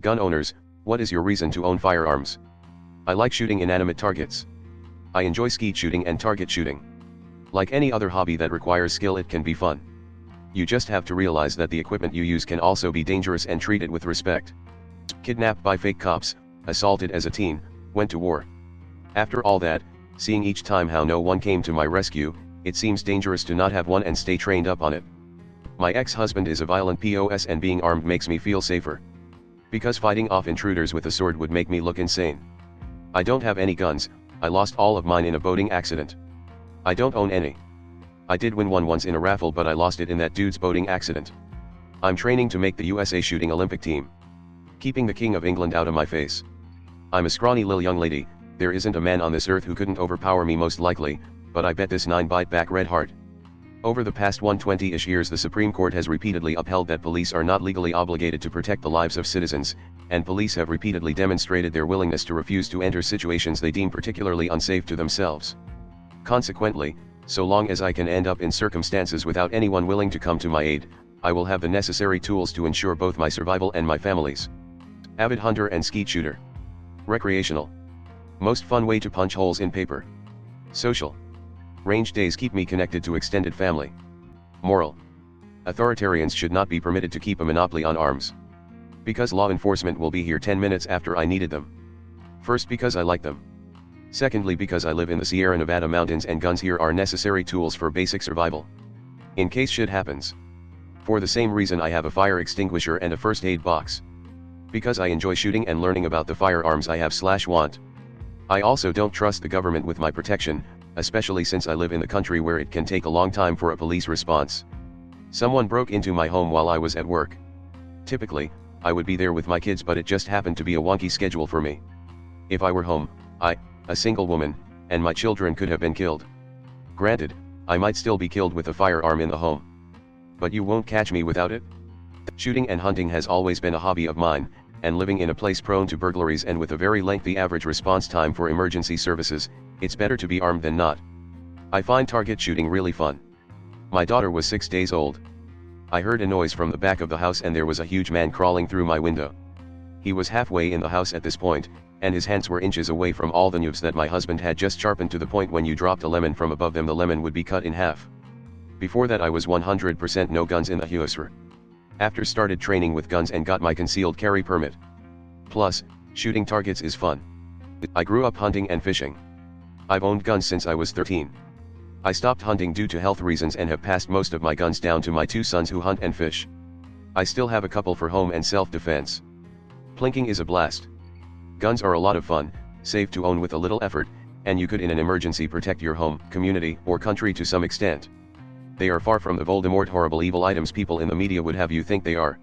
Gun owners, what is your reason to own firearms? I like shooting inanimate targets. I enjoy skeet shooting and target shooting. Like any other hobby that requires skill, it can be fun. You just have to realize that the equipment you use can also be dangerous and treat it with respect. Kidnapped by fake cops, assaulted as a teen, went to war. After all that, seeing each time how no one came to my rescue, it seems dangerous to not have one and stay trained up on it. My ex-husband is a violent POS and being armed makes me feel safer. Because fighting off intruders with a sword would make me look insane. I don't have any guns, I lost all of mine in a boating accident. I don't own any. I did win one once in a raffle, but I lost it in that dude's boating accident. I'm training to make the USA shooting Olympic team. Keeping the King of England out of my face. I'm a scrawny little young lady, there isn't a man on this earth who couldn't overpower me most likely, but I bet this 9-bite-back red heart. Over the past 120-ish years, the Supreme Court has repeatedly upheld that police are not legally obligated to protect the lives of citizens, and police have repeatedly demonstrated their willingness to refuse to enter situations they deem particularly unsafe to themselves. Consequently, so long as I can end up in circumstances without anyone willing to come to my aid, I will have the necessary tools to ensure both my survival and my family's. Avid hunter and skeet shooter. Recreational. Most fun way to punch holes in paper. Social. Range days keep me connected to extended family. Moral. Authoritarians should not be permitted to keep a monopoly on arms. Because law enforcement will be here 10 minutes after I needed them. First, because I like them. Secondly, because I live in the Sierra Nevada mountains and guns here are necessary tools for basic survival. In case shit happens. For the same reason I have a fire extinguisher and a first aid box. Because I enjoy shooting and learning about the firearms I have/want. I also don't trust the government with my protection, especially since I live in the country where it can take a long time for a police response. Someone broke into my home while I was at work. Typically, I would be there with my kids, but it just happened to be a wonky schedule for me. If I were home, a single woman, and my children could have been killed. Granted, I might still be killed with a firearm in the home. But you won't catch me without it? Shooting and hunting has always been a hobby of mine, and living in a place prone to burglaries and with a very lengthy average response time for emergency services, it's better to be armed than not. I find target shooting really fun. My daughter was 6 days old. I heard a noise from the back of the house and there was a huge man crawling through my window. He was halfway in the house at this point, and his hands were inches away from all the knives that my husband had just sharpened to the point when you dropped a lemon from above them the lemon would be cut in half. Before that I was 100% no guns in the USA. After started training with guns and got my concealed carry permit. Plus, shooting targets is fun. I grew up hunting and fishing. I've owned guns since I was 13. I stopped hunting due to health reasons and have passed most of my guns down to my 2 sons who hunt and fish. I still have a couple for home and self-defense. Plinking is a blast. Guns are a lot of fun, safe to own with a little effort, and you could in an emergency protect your home, community, or country to some extent. They are far from the Voldemort horrible evil items people in the media would have you think they are.